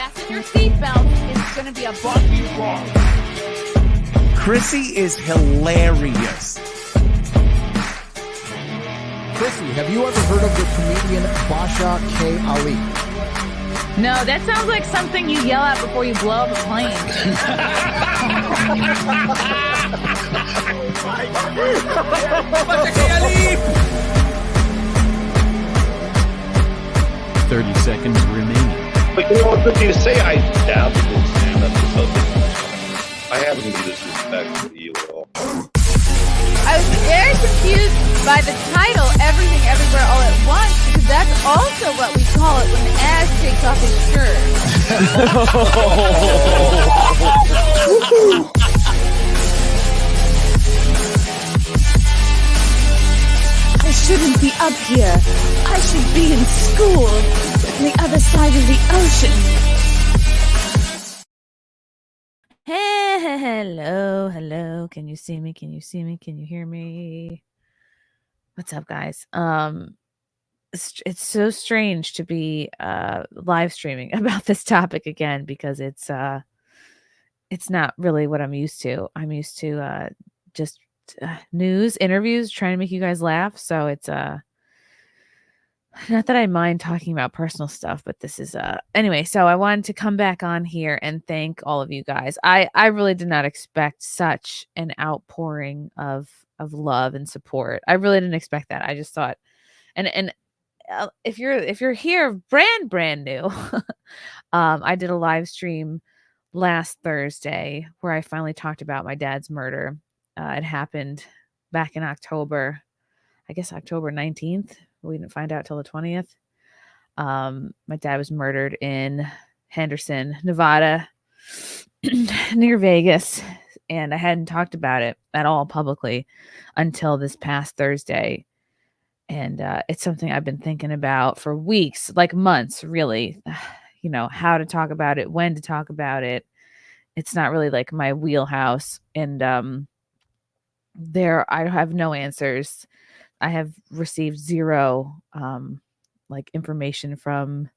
Fasten your seatbelt. It's going to be a bumpy ride. Chrissie is hilarious. Chrissie, have you ever heard of the comedian Basha K. Ali? No, that sounds like something you yell at before you blow up a plane. 30 seconds remaining. But you know what good to say? I dabbled in stand-up for something. I haven't been disrespectful to you at all. I was very confused by the title, Everything Everywhere All at Once, because that's also what we call it when Ash takes off his shirt. I shouldn't be up here. I should be in school on the other side of the ocean. Hello. Can you see me? Can you hear me? What's up, guys? It's so strange to be live streaming about this topic again because it's not really what I'm used to. I'm used to just news, interviews, trying to make you guys laugh. So it's not that I mind talking about personal stuff, but this is anyway. So I wanted to come back on here and thank all of you guys. I really did not expect such an outpouring of love and support. I really didn't expect that. I just thought, and if you're here brand new, I did a live stream last Thursday where I finally talked about my dad's murder. It happened back in October, I guess October 19th. We didn't find out till the 20th. My dad was murdered in Henderson, Nevada, near Vegas. And I hadn't talked about it at all publicly until this past Thursday. And it's something I've been thinking about for weeks, like months, really. You know, how to talk about it, when to talk about it. It's not really like my wheelhouse. And I have no answers. I have received zero information from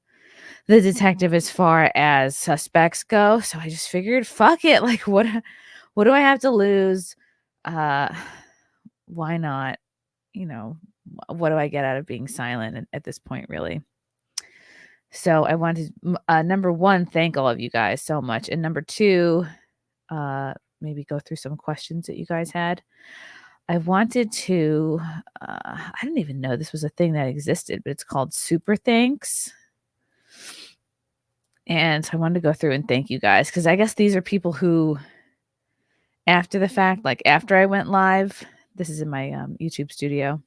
the detective as far as suspects go. So I just figured, fuck it. Like, what do I have to lose? Why not? You know, what do I get out of being silent at this point, really? So I wanted number one, thank all of you guys so much. And number two, maybe go through some questions that you guys had. I wanted to, I didn't even know this was a thing that existed, but it's called Super Thanks. And so I wanted to go through and thank you guys, because I guess these are people who, after the fact, like after I went live, this is in my YouTube studio.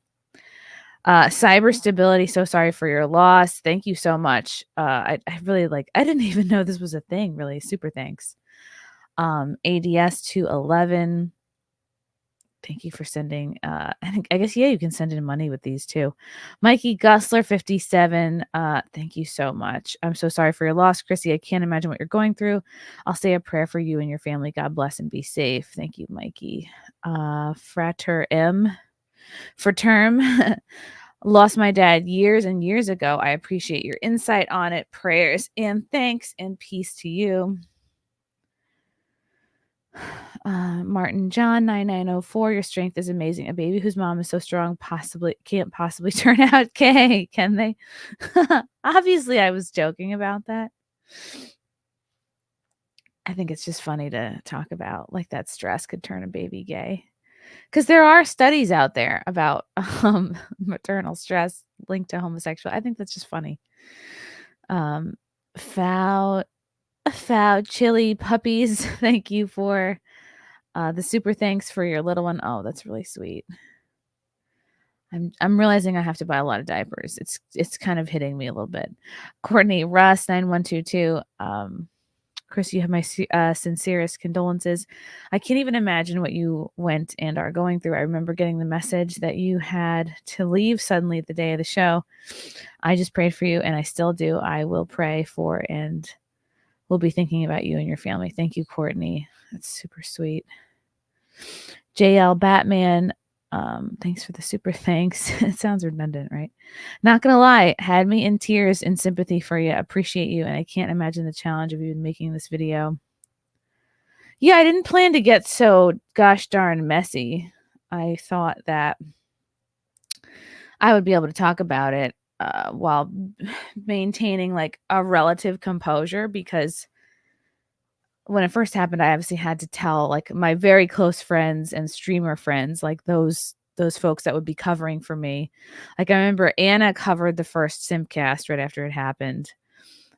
Cyber Stability, so sorry for your loss. Thank you so much. I really I didn't even know this was a thing, really. Super thanks. ADS 211. Thank you for sending. I guess, yeah, you can send in money with these too. Mikey Gusler, 57. Thank you so much. I'm so sorry for your loss, Chrissy. I can't imagine what you're going through. I'll say a prayer for you and your family. God bless and be safe. Thank you, Mikey. Frater M. For term. Lost my dad years and years ago. I appreciate your insight on it. Prayers and thanks and peace to you. Martin John 9904, your strength is amazing. A baby whose mom is so strong can't possibly turn out gay, can they? Obviously, I was joking about that. I think it's just funny to talk about, like, that stress could turn a baby gay. Because there are studies out there about maternal stress linked to homosexual. I think that's just funny. Foul chili puppies. Thank you for the super thanks for your little one. Oh, that's really sweet. I'm realizing I have to buy a lot of diapers. It's kind of hitting me a little bit. Courtney Russ 9122. Chris, you have my sincerest condolences. I can't even imagine what you went and are going through. I remember getting the message that you had to leave suddenly the day of the show. I just prayed for you, and I still do. I will pray for and will be thinking about you and your family. Thank you, Courtney. That's super sweet. JL Batman, Thanks for the super thanks. It sounds redundant, right? Not gonna lie, had me in tears in sympathy for you. Appreciate you, and I can't imagine the challenge of even making this video. Yeah, I didn't plan to get so gosh darn messy. I thought that I would be able to talk about it while maintaining like a relative composure, because when it first happened, I obviously had to tell like my very close friends and streamer friends, like those folks that would be covering for me. Like I remember Anna covered the first Simpcast right after it happened,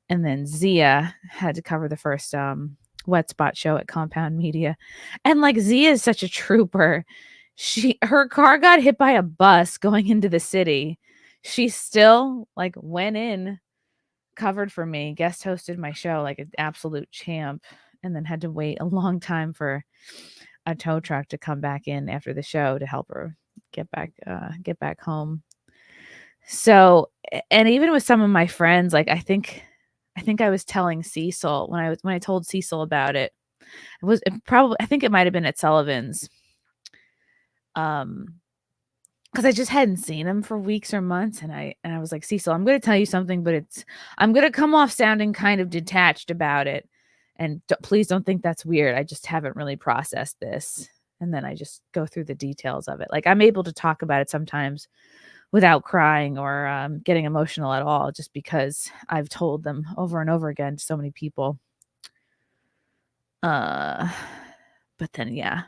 and then Zia had to cover the first Wet Spot show at Compound Media. And like Zia is such a trooper. Her car got hit by a bus going into the city. She still like went in, covered for me, guest hosted my show like an absolute champ, and then had to wait a long time for a tow truck to come back in after the show to help her get back home. So, and even with some of my friends, like I think I was telling Cecil when I told Cecil about it. I think it might have been at Sullivan's. Because I just hadn't seen him for weeks or months, and I was like, Cecil, I'm going to tell you something, but I'm going to come off sounding kind of detached about it, and please don't think that's weird. I just haven't really processed this, and then I just go through the details of it. Like I'm able to talk about it sometimes without crying or getting emotional at all, just because I've told them over and over again to so many people. But then yeah,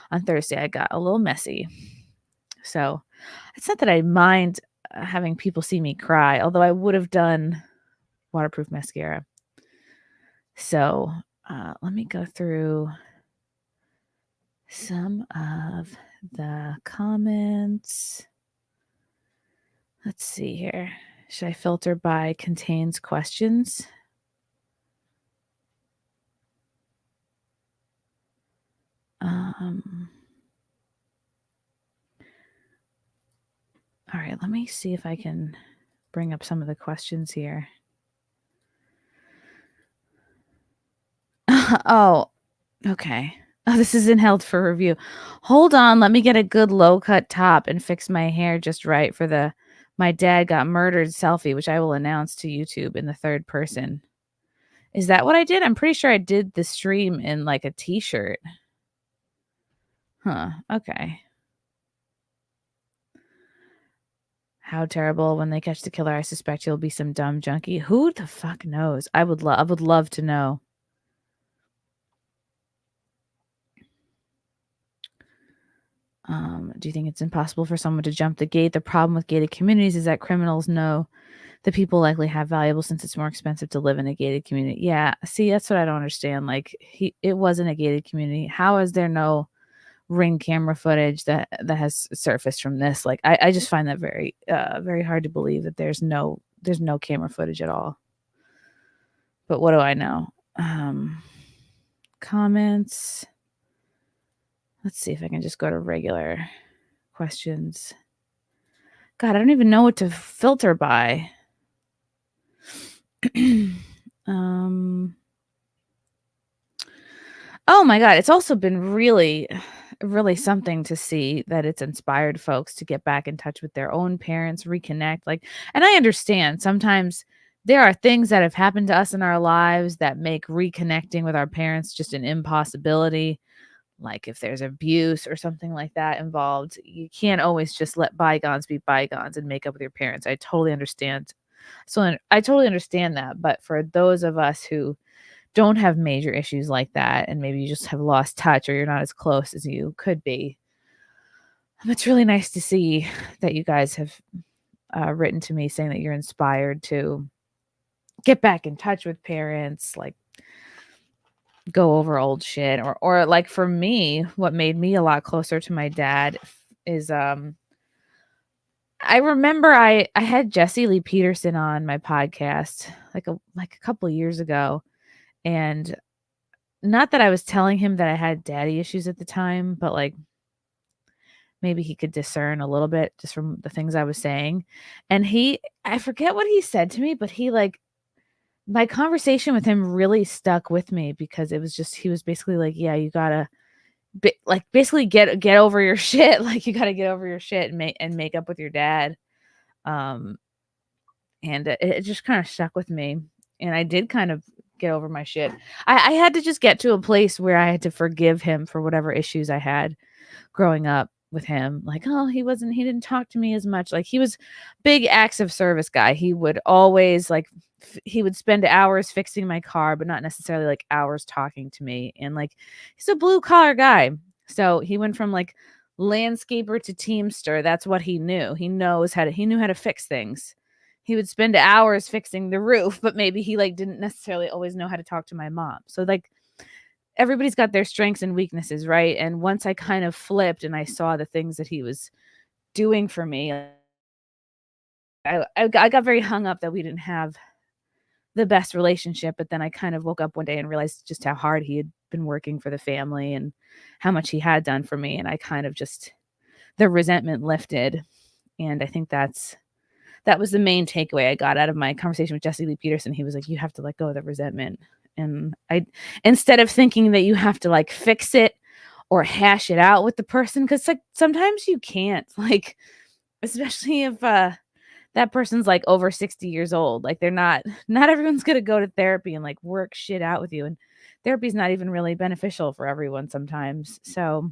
on Thursday I got a little messy. So it's not that I mind having people see me cry, although I would have done waterproof mascara. So let me go through some of the comments. Let's see here. Should I filter by contains questions? All right, let me see if I can bring up some of the questions here. Oh, okay. Oh, this isn't held for review. Hold on, let me get a good low-cut top and fix my hair just right for the my dad got murdered selfie, which I will announce to YouTube in the third person. Is that what I did? I'm pretty sure I did the stream in like a t-shirt. Huh, okay. How terrible when they catch the killer. I suspect he'll be some dumb junkie. Who the fuck knows? I would love to know. Do you think it's impossible for someone to jump the gate? The problem with gated communities is that criminals know the people likely have valuables since it's more expensive to live in a gated community. Yeah, see, that's what I don't understand. Like, it wasn't a gated community. How is there no Ring camera footage that has surfaced from this? Like, I just find that very very hard to believe that there's no camera footage at all. But what do I know? Comments. Let's see if I can just go to regular questions. God, I don't even know what to filter by. Oh my God, it's also been really something to see that it's inspired folks to get back in touch with their own parents, reconnect. Like, and I understand sometimes there are things that have happened to us in our lives that make reconnecting with our parents just an impossibility. Like if there's abuse or something like that involved, you can't always just let bygones be bygones and make up with your parents. I totally understand. So I totally understand that. But for those of us who don't have major issues like that, and maybe you just have lost touch or you're not as close as you could be, it's really nice to see that you guys have written to me saying that you're inspired to get back in touch with parents, like go over old shit, or like for me, what made me a lot closer to my dad is I remember I had Jesse Lee Peterson on my podcast like a couple of years ago, and not that I was telling him that I had daddy issues at the time, but like maybe he could discern a little bit just from the things I was saying. And I forget what he said to me, but my conversation with him really stuck with me because it was just, he was basically like, yeah, you gotta basically get over your shit. Like, you got to get over your shit and make up with your dad. Um, and it just kind of stuck with me. And I did kind of get over my shit. I had to just get to a place where I had to forgive him for whatever issues I had growing up with him. Like, oh, he didn't talk to me as much. Like, he was big acts of service guy. He would always like, he would spend hours fixing my car, but not necessarily like hours talking to me. And like, he's a blue collar guy. So he went from like landscaper to teamster. That's what he knew. He knew how to fix things. He would spend hours fixing the roof, but maybe he like didn't necessarily always know how to talk to my mom. So like, everybody's got their strengths and weaknesses, right? And once I kind of flipped and I saw the things that he was doing for me, I got very hung up that we didn't have the best relationship. But then I kind of woke up one day and realized just how hard he had been working for the family and how much he had done for me. And I kind of just, the resentment lifted. And I think that was the main takeaway I got out of my conversation with Jesse Lee Peterson. He was like, you have to let go of the resentment. And instead of thinking that you have to like fix it or hash it out with the person, because like sometimes you can't, like, especially if that person's like over 60 years old. Like, not everyone's gonna go to therapy and like work shit out with you. And therapy's not even really beneficial for everyone sometimes. So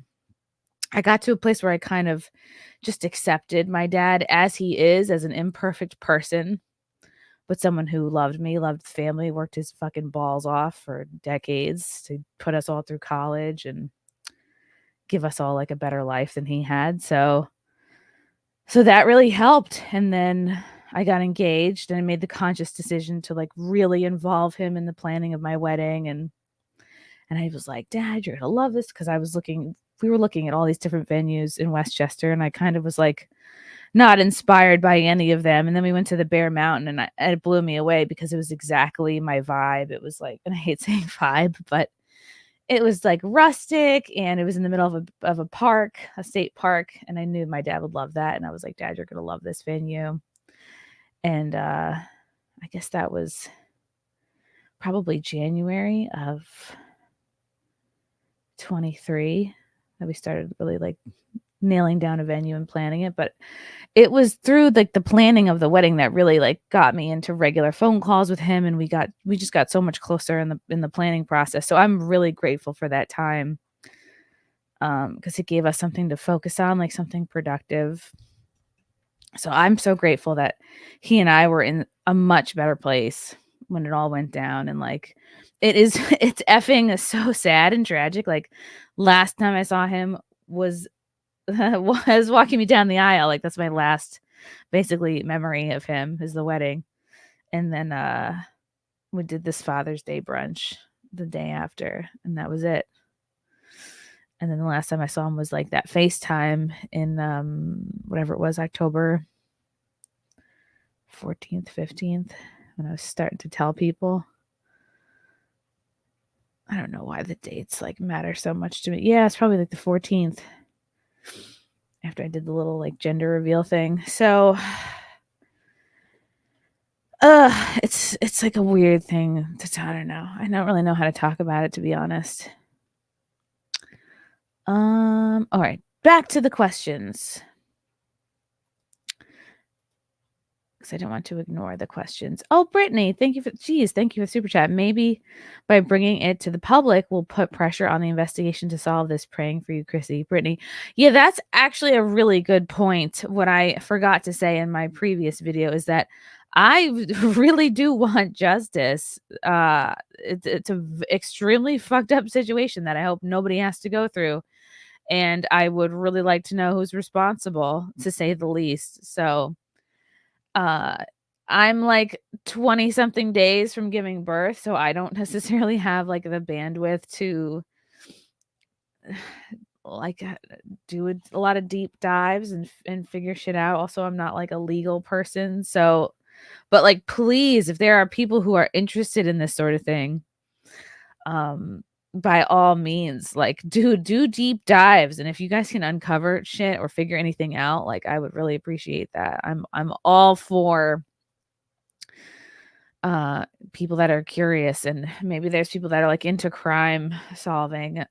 I got to a place where I kind of just accepted my dad as he is, as an imperfect person, but someone who loved me, loved the family, worked his fucking balls off for decades to put us all through college and give us all like a better life than he had. So that really helped. And then I got engaged and I made the conscious decision to like really involve him in the planning of my wedding. And I was like, Dad, you're gonna love this. Cause we were looking at all these different venues in Westchester, and I kind of was like, not inspired by any of them. And then we went to the Bear Mountain, and it blew me away because it was exactly my vibe. It was like, and I hate saying vibe, but it was like rustic, and it was in the middle of a park, a state park. And I knew my dad would love that. And I was like, Dad, you're going to love this venue. And I guess that was probably January of 23 that we started really like nailing down a venue and planning it. But it was through like the planning of the wedding that really like got me into regular phone calls with him, and we just got so much closer in the planning process. So I'm really grateful for that time, because it gave us something to focus on, like something productive. So I'm so grateful that he and I were in a much better place when it all went down. And like, it's effing so sad and tragic. Like, last time I saw him was walking me down the aisle. Like, that's my last basically memory of him, is the wedding. And then we did this Father's Day brunch the day after, and that was it. And then the last time I saw him was like that FaceTime in whatever it was, October 14th, 15th, when I was starting to tell people. I don't know why the dates like matter so much to me. Yeah, it's probably like the 14th, after I did the little like gender reveal thing. So it's like a weird thing to, I don't know. I don't really know how to talk about it, to be honest. All right, back to the questions, because I don't want to ignore the questions. Oh, Brittany, thank you for the super chat. Maybe by bringing it to the public, we'll put pressure on the investigation to solve this. Praying for you, Chrissy. Brittany. Yeah, that's actually a really good point. What I forgot to say in my previous video is that I really do want justice. It's an extremely fucked up situation that I hope nobody has to go through. And I would really like to know who's responsible, to say the least. So I'm like 20 something days from giving birth, so I don't necessarily have like the bandwidth to like do a lot of deep dives and figure shit out. Also, I'm not like a legal person. So, but like, please, if there are people who are interested in this sort of thing, by all means, like do deep dives. And if you guys can uncover shit or figure anything out, like, I would really appreciate that. I'm all for people that are curious, and maybe there's people that are like into crime solving.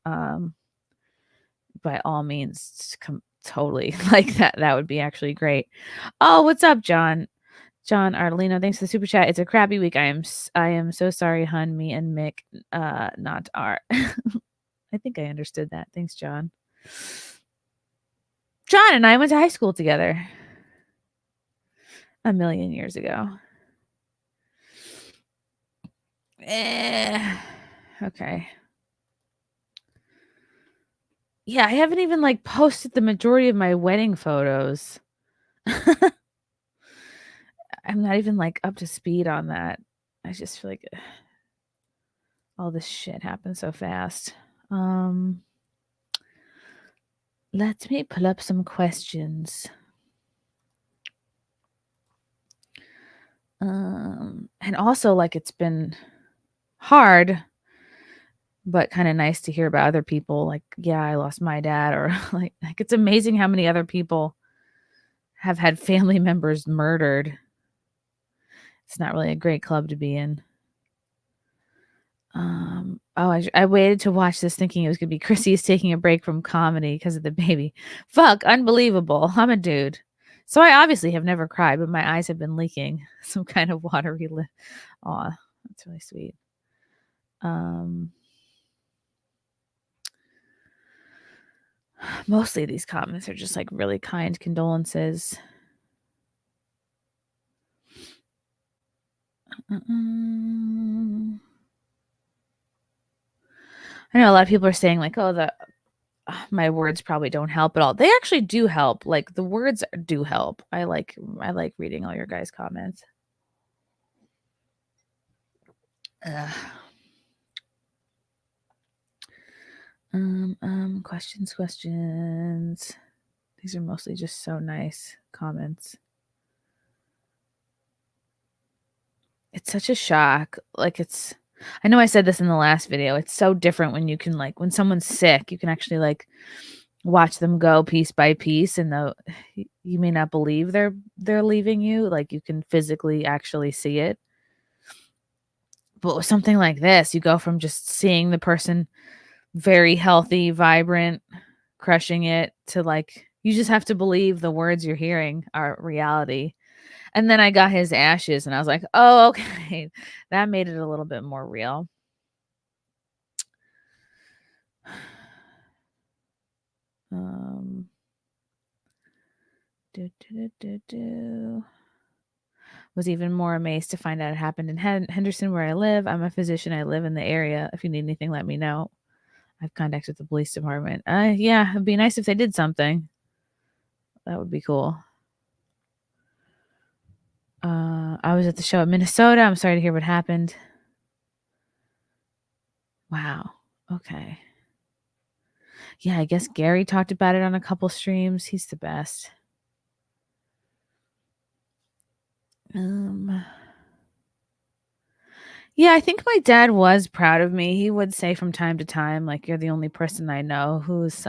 by all means, totally like that would be actually great. Oh, what's up, John Arlino, thanks for the super chat. It's a crappy week. I am so sorry, hun. Me and Mick not are. I think I understood that. Thanks, John. John and I went to high school together a million years ago. Okay. Yeah, I haven't even like posted the majority of my wedding photos. I'm not even like up to speed on that. I just feel like all this shit happened so fast. Let me pull up some questions. And also like it's been hard, but kind of nice to hear about other people. Like, yeah, I lost my dad, or like it's amazing how many other people have had family members murdered. It's not really a great club to be in. I waited to watch this thinking it was gonna be Chrissy is taking a break from comedy because of the baby. Fuck, unbelievable. I'm a dude. So I obviously have never cried, but my eyes have been leaking some kind of watery Aw, that's really sweet. Mostly these comments are just like really kind condolences. I know a lot of people are saying like, oh, my words probably don't help at all. They actually do help. Like the words do help. I like reading all your guys' comments. Questions. These are mostly just so nice comments. It's such a shock. Like I know I said this in the last video. It's so different when you can like when someone's sick, you can actually like watch them go piece by piece, and though you may not believe they're leaving you, like you can physically actually see it. But with something like this, you go from just seeing the person very healthy, vibrant, crushing it, to like you just have to believe the words you're hearing are reality. And then I got his ashes and I was like, oh, okay. That made it a little bit more real. Was even more amazed to find out it happened in Henderson, where I live. I'm a physician. I live in the area. If you need anything, let me know. I've contacted the police department. Yeah, it'd be nice if they did something. That would be cool. I was at the show in Minnesota. I'm sorry to hear what happened. Wow. Okay. Yeah, I guess Gary talked about it on a couple streams. He's the best. Yeah, I think my dad was proud of me. He would say from time to time, like, you're the only person I know who's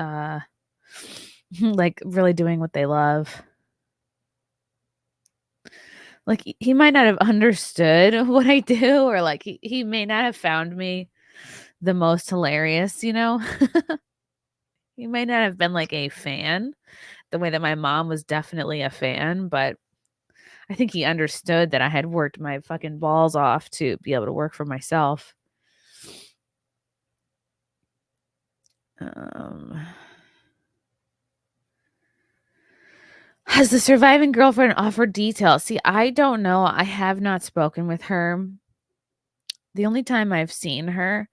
like really doing what they love. Like he might not have understood what I do, or like he may not have found me the most hilarious, you know? He might not have been like a fan the way that my mom was definitely a fan, but I think he understood that I had worked my fucking balls off to be able to work for myself. Has the surviving girlfriend offered details? See, I don't know. I have not spoken with her. The only time I've seen her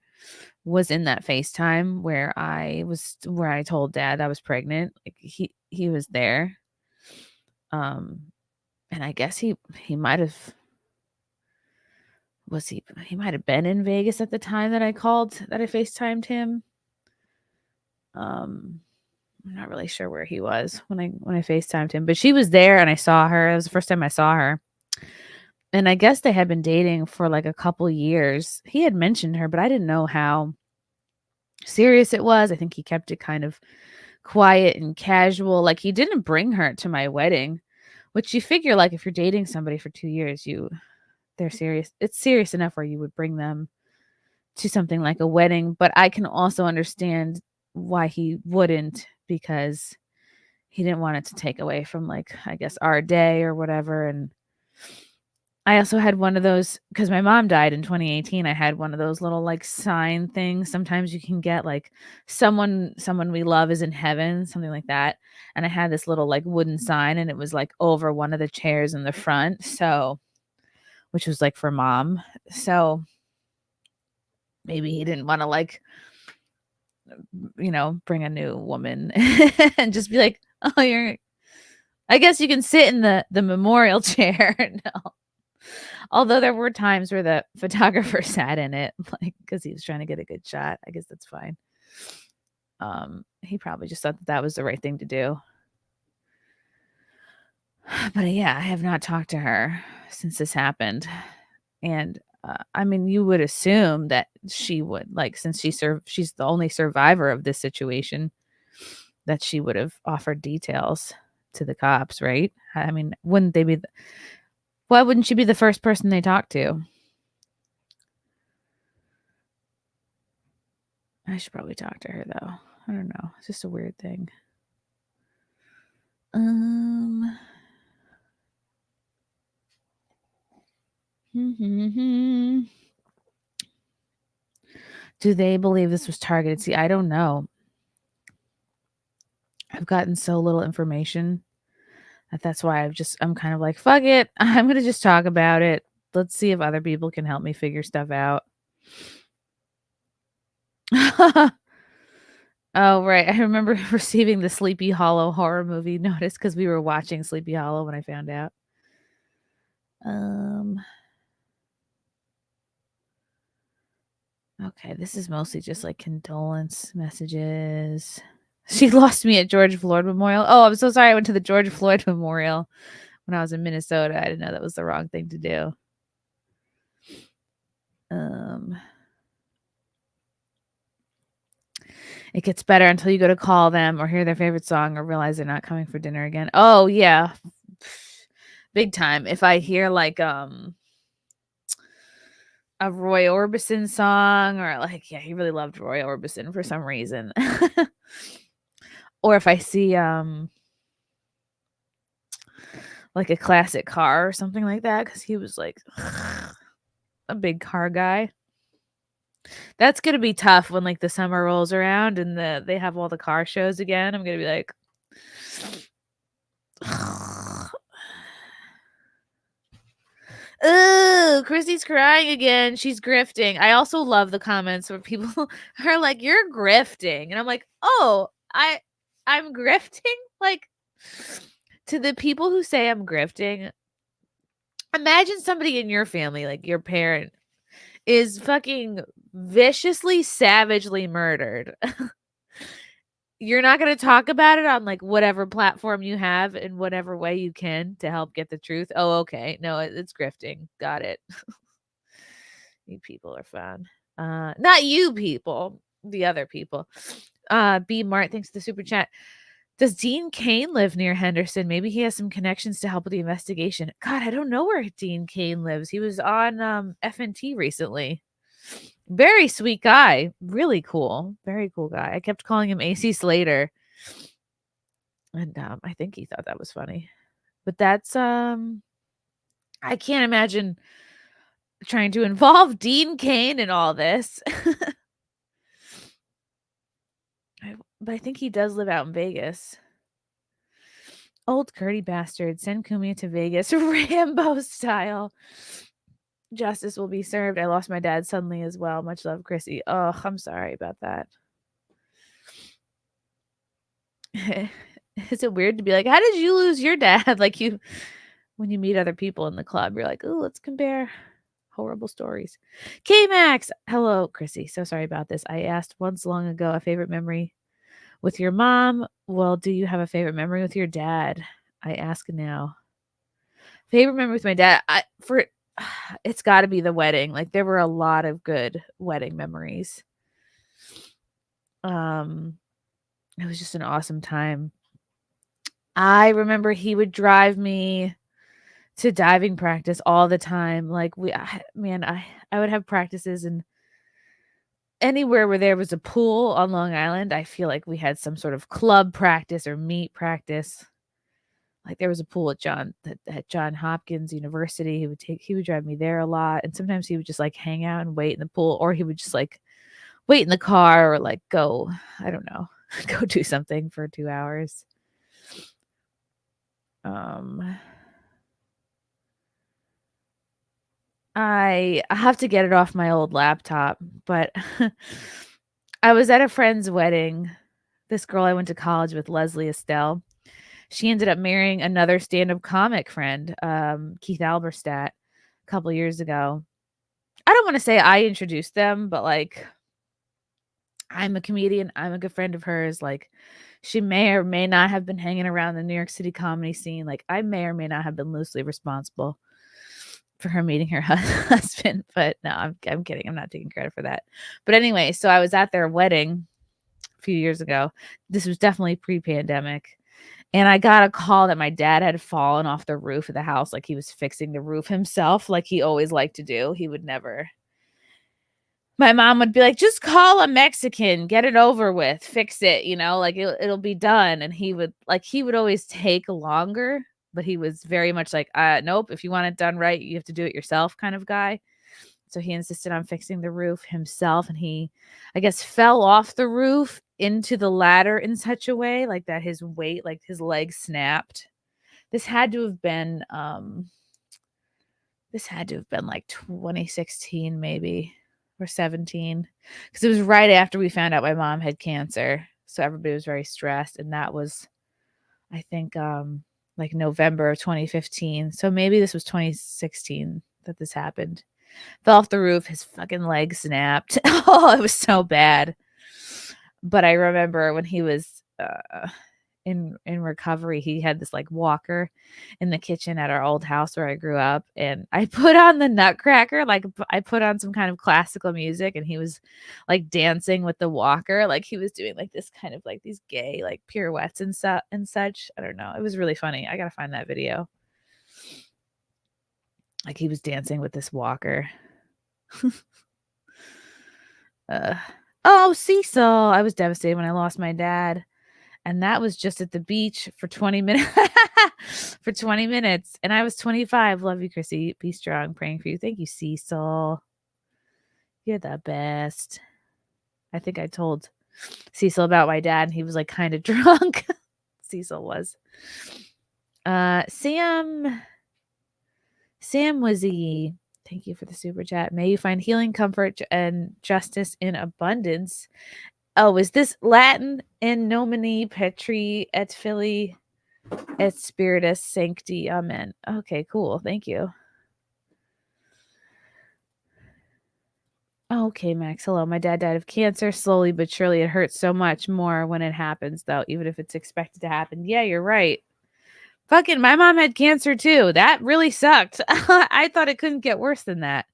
was in that FaceTime where I told Dad I was pregnant. Like he was there. And I guess he might have he might have been in Vegas at the time that I FaceTimed him. I'm not really sure where he was when I FaceTimed him, but she was there and I saw her. It was the first time I saw her. And I guess they had been dating for like a couple years. He had mentioned her, but I didn't know how serious it was. I think he kept it kind of quiet and casual. Like he didn't bring her to my wedding, which you figure like if you're dating somebody for 2 years, they're serious. It's serious enough where you would bring them to something like a wedding, but I can also understand why he wouldn't, because he didn't want it to take away from, like, I guess, our day or whatever. And I also had one of those because my mom died in 2018. I had one of those little, like, sign things. Sometimes you can get, like, someone we love is in heaven, something like that. And I had this little, like, wooden sign, and it was, like, over one of the chairs in the front, so which was, like, for mom. So maybe he didn't wanna, like, bring a new woman and just be like, "Oh, I guess you can sit in the memorial chair." No. Although there were times where the photographer sat in it, like, because he was trying to get a good shot. I guess that's fine. He probably just thought that was the right thing to do. But yeah, I have not talked to her since this happened. And I mean, you would assume that she would, like, since she's the only survivor of this situation, that she would have offered details to the cops, right? I mean, why wouldn't she be the first person they talk to? I should probably talk to her, though. I don't know. It's just a weird thing. Do they believe this was targeted? See, I don't know. I've gotten so little information that's why I'm kind of like, fuck it. I'm going to just talk about it. Let's see if other people can help me figure stuff out. Oh, right. I remember receiving the Sleepy Hollow horror movie notice because we were watching Sleepy Hollow when I found out. Okay, this is mostly just like condolence messages. She lost me at George Floyd Memorial. Oh, I'm so sorry. I went to the George Floyd Memorial when I was in Minnesota. I didn't know that was the wrong thing to do. It gets better until you go to call them or hear their favorite song or realize they're not coming for dinner again. Oh, yeah. Big time. If I hear like a Roy Orbison song, or like, yeah, he really loved Roy Orbison for some reason. Or if I see like a classic car or something like that, because he was like a big car guy. That's gonna be tough when like the summer rolls around and they have all the car shows again. I'm gonna be like, oh, Chrissy's crying again. She's grifting. I also love the comments where people are like, "You're grifting," and I'm like, "Oh, I'm grifting." Like, to the people who say I'm grifting, imagine somebody in your family, like your parent, is fucking viciously, savagely murdered. You're not going to talk about it on like whatever platform you have in whatever way you can to help get the truth. Oh, okay. No, it's grifting. Got it. You people are fun. Not you people, the other people. B Mart, thanks for the super chat. Does Dean Cain live near Henderson? Maybe he has some connections to help with the investigation. God, I don't know where Dean Cain lives. He was on FNT recently. Very sweet guy. Really cool. Very cool guy. I kept calling him AC Slater. And I think he thought that was funny. But that's I can't imagine trying to involve Dean Cain in all this. But I think he does live out in Vegas. Old Curdy bastard. Send Kumia to Vegas. Rambo style. Justice will be served. I lost my dad suddenly as well. Much love, Chrissy. Oh, I'm sorry about that. Is it weird to be like, how did you lose your dad? Like when you meet other people in the club, you're like, oh, let's compare horrible stories. K-Max. Hello, Chrissy. So sorry about this. I asked once long ago a favorite memory with your mom. Well, do you have a favorite memory with your dad? I ask now. Favorite memory with my dad. It's got to be the wedding. Like there were a lot of good wedding memories. It was just an awesome time. I remember he would drive me to diving practice all the time. Like I would have practices and anywhere where there was a pool on Long Island, I feel like we had some sort of club practice or meet practice. Like there was a pool at John Hopkins University. He would drive me there a lot, and sometimes he would just like hang out and wait in the pool, or he would just like wait in the car or like go, I don't know, go do something for 2 hours. I have to get it off my old laptop, but I was at a friend's wedding. This girl I went to college with, Leslie Estelle. She ended up marrying another stand-up comic friend, Keith Alberstadt, a couple years ago. I don't want to say I introduced them, but like I'm a comedian. I'm a good friend of hers. Like she may or may not have been hanging around the New York City comedy scene. Like I may or may not have been loosely responsible for her meeting her husband, but no, I'm kidding. I'm not taking credit for that. But anyway, so I was at their wedding a few years ago. This was definitely pre-pandemic. And I got a call that my dad had fallen off the roof of the house. Like he was fixing the roof himself, like he always liked to do. He would never. My mom would be like, just call a Mexican, get it over with, fix it, like it'll be done. And he would always take longer, but he was very much like, nope, if you want it done right, you have to do it yourself kind of guy. So he insisted on fixing the roof himself. And he, I guess, fell off the roof into the ladder in such a way like that his weight, like his leg snapped. This had to have been like 2016 maybe, or 17, because it was right after we found out my mom had cancer. So everybody was very stressed. And that was, I think, like November of 2015. So maybe this was 2016 that this happened. Fell off the roof. His fucking leg snapped. Oh, it was so bad. But I remember when he was in recovery, he had this like walker in the kitchen at our old house where I grew up, and I put on the Nutcracker, like I put on some kind of classical music, and he was like dancing with the walker, like he was doing like this kind of like these gay like pirouettes and such. I don't know. It was really funny. I gotta find that video. Like he was dancing with this walker. Oh, Cecil. I was devastated when I lost my dad. And that was just at the beach for 20 minutes. For 20 minutes. And I was 25. Love you, Chrissy. Be strong. Praying for you. Thank you, Cecil. You're the best. I think I told Cecil about my dad, and he was like kind of drunk. Cecil was. Sam Wizzy. Thank you for the super chat. May you find healing, comfort, and justice in abundance. Oh, is this Latin? In nomine Petri et Filii et Spiritus Sancti. Amen. Okay, cool. Thank you. Okay, Max. Hello. My dad died of cancer slowly but surely. It hurts so much more when it happens, though, even if it's expected to happen. Yeah, you're right. Fucking my mom had cancer too. That really sucked. I thought it couldn't get worse than that.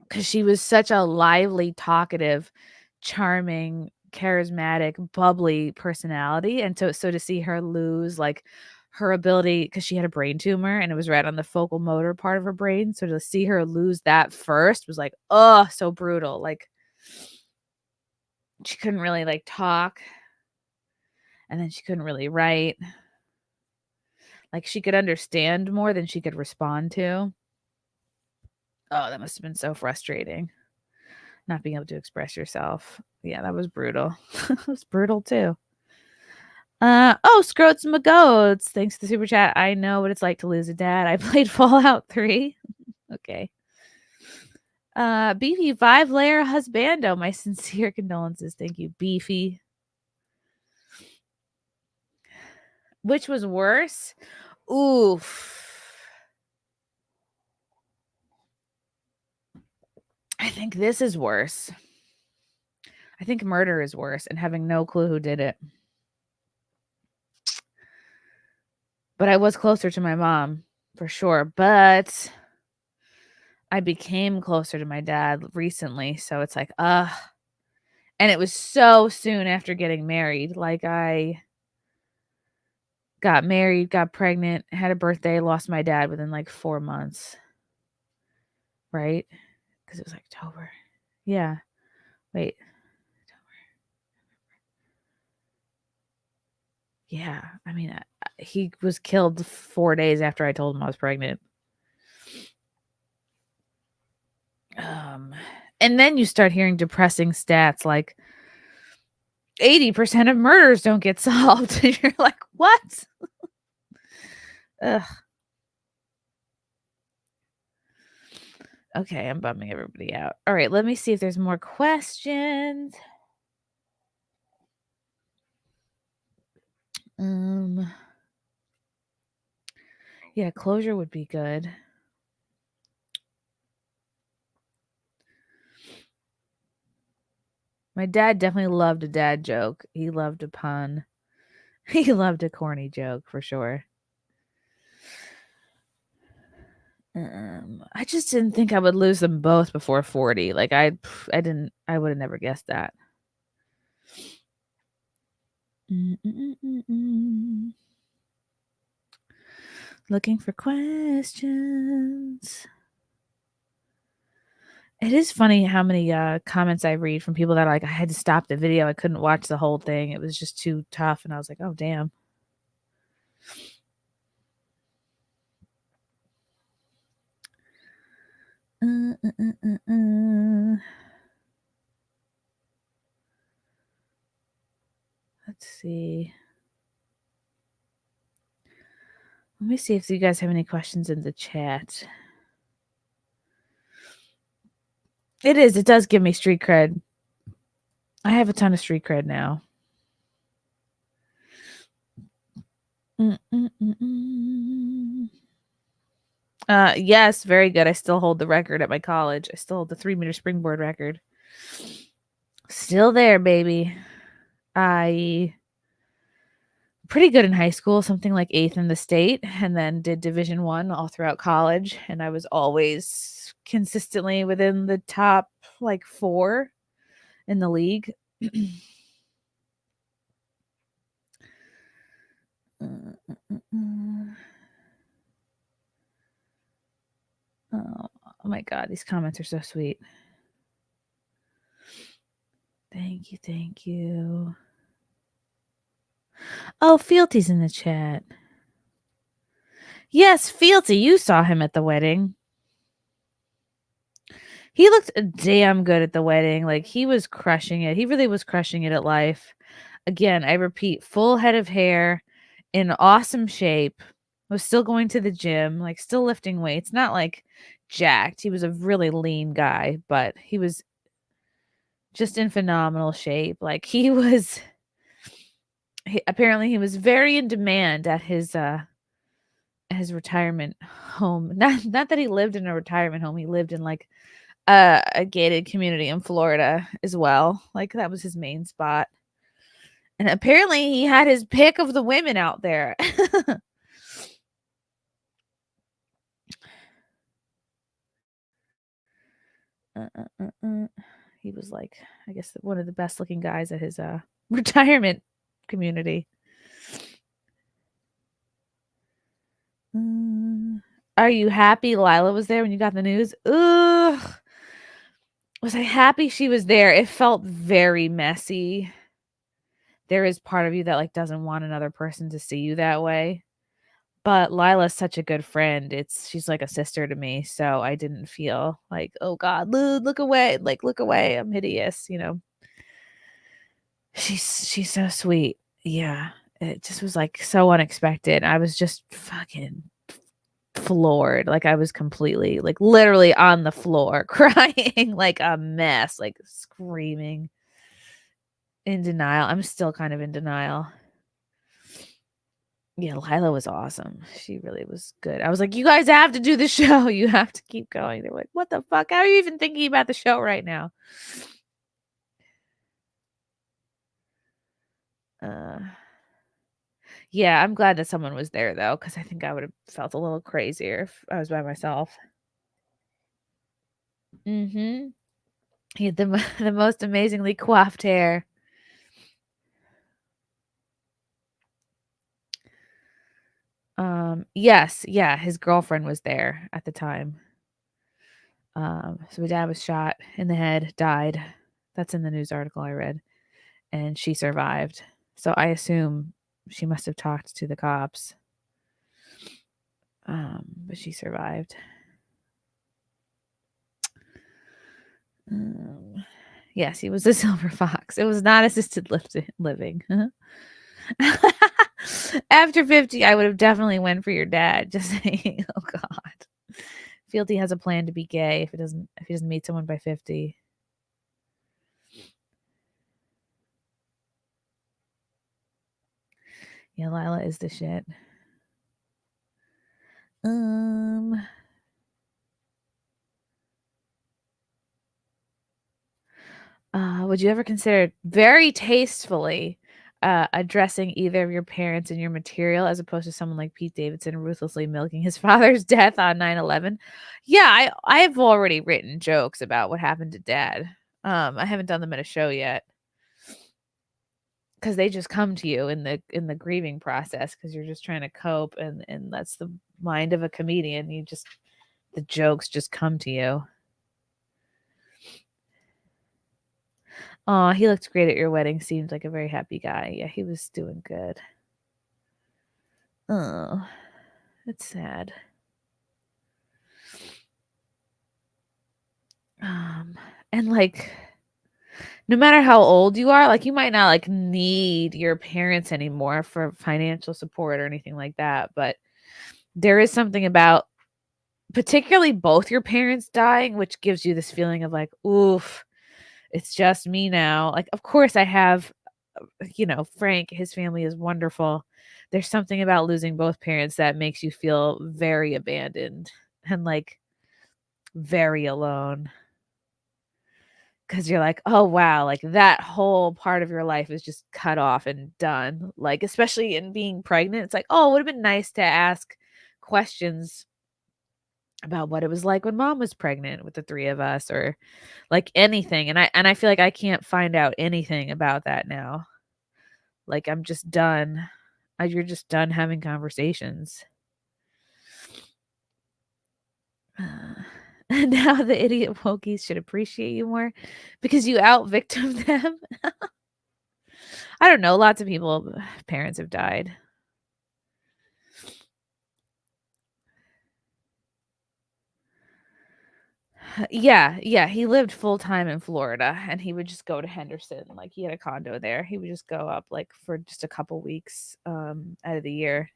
Because she was such a lively, talkative, charming, charismatic, bubbly personality. And so to see her lose like her ability, because she had a brain tumor and it was right on the focal motor part of her brain. So to see her lose that first was like, oh, so brutal. Like she couldn't really like talk. And then she couldn't really write. Like she could understand more than she could respond to. Oh, that must have been so frustrating. Not being able to express yourself. Yeah, that was brutal. It was brutal too. Scroats and Magoats. Thanks to the super chat. I know what it's like to lose a dad. I played Fallout 3. Okay. Beefy 5-layer husbando. My sincere condolences. Thank you, Beefy. Which was worse? Oof. I think this is worse. I think murder is worse, and having no clue who did it. But I was closer to my mom, for sure. But I became closer to my dad recently. So it's like, and it was so soon after getting married. Like I got married, got pregnant, had a birthday, lost my dad within like 4 months. Right? Because it was October. Yeah. Wait. Yeah. I mean, he was killed 4 days after I told him I was pregnant. And then you start hearing depressing stats like 80% of murders don't get solved. And you're like, what? Ugh. Okay, I'm bumming everybody out. All right, let me see if there's more questions. Yeah, closure would be good. My dad definitely loved a dad joke. He loved a pun. He loved a corny joke for sure. I just didn't think I would lose them both before 40. Like I would have never guessed that. Looking for questions. It is funny how many comments I read from people that are like, I had to stop the video. I couldn't watch the whole thing. It was just too tough. And I was like, oh, damn. Let's see. Let me see if you guys have any questions in the chat. It does give me street cred. I have a ton of street cred now. Yes, very good. I still hold the record at my college. I still hold the 3-meter springboard record. Still there, baby. I pretty good in high school, something like 8th in the state, and then did Division 1 all throughout college, and I was always consistently within the top like 4 in the league. Oh my god, these comments are so sweet. Thank you, thank you. Oh, Fealty's in the chat. Yes, Fealty, you saw him at the wedding. He looked damn good at the wedding. Like, he was crushing it. He really was crushing it at life. Again, I repeat, full head of hair, in awesome shape, was still going to the gym, like, still lifting weights, not, like, jacked. He was a really lean guy, but he was just in phenomenal shape. Like, apparently he was very in demand at his retirement home. Not that he lived in a retirement home. He lived in, like, a gated community in Florida as well. Like, that was his main spot. And apparently he had his pick of the women out there. He was like, I guess one of the best looking guys at his retirement community. Are you happy Lila was there when you got the news? Ugh. Was I happy she was there? It felt very messy. There is part of you that like doesn't want another person to see you that way. But Lila's such a good friend. She's like a sister to me, so I didn't feel like, "Oh god, look away, like look away, I'm hideous," you know. She's so sweet. Yeah. It just was like so unexpected. I was just fucking floored. Like I was completely like literally on the floor crying like a mess, like screaming in denial. I'm still kind of in denial. Yeah, Lila was awesome. She really was good. I was like, "You guys have to do the show. You have to keep going." They're like, "What the fuck? How are you even thinking about the show right now?" Yeah, I'm glad that someone was there though, because I think I would have felt a little crazier if I was by myself. Mhm. He had the most amazingly coiffed hair. Yes, yeah, his girlfriend was there at the time. So my dad was shot in the head, died. That's in the news article I read. And she survived. So I assume she must have talked to the cops. But she survived. Yes, he was a silver fox. It was not assisted living. After 50, I would have definitely went for your dad. Just saying. Oh God. Fealty has a plan to be gay if he doesn't meet someone by 50. Yeah, Lila is the shit. Would you ever consider very tastefully addressing either of your parents in your material as opposed to someone like Pete Davidson ruthlessly milking his father's death on 9/11? Yeah, I've already written jokes about what happened to Dad. I haven't done them in a show yet because they just come to you in the grieving process because you're just trying to cope, and that's the mind of a comedian. The jokes just come to you. Oh, he looked great at your wedding. Seemed like a very happy guy. Yeah, he was doing good. Oh, that's sad. And like, no matter how old you are, like you might not like need your parents anymore for financial support or anything like that, but there is something about particularly both your parents dying, which gives you this feeling of like, oof, it's just me now. Like, of course I have, Frank, his family is wonderful. There's something about losing both parents that makes you feel very abandoned and like very alone. Cause you're like, oh wow, like that whole part of your life is just cut off and done. Like, especially in being pregnant, it's like, oh, it would have been nice to ask questions about what it was like when mom was pregnant with the three of us or like anything. And I feel like I can't find out anything about that now. Like I'm just done. You're just done having conversations. And now the idiot wokies should appreciate you more because you out victim them. I don't know. Lots of people, parents have died. Yeah, he lived full time in Florida and he would just go to Henderson. Like he had a condo there. He would just go up like for just a couple weeks out of the year.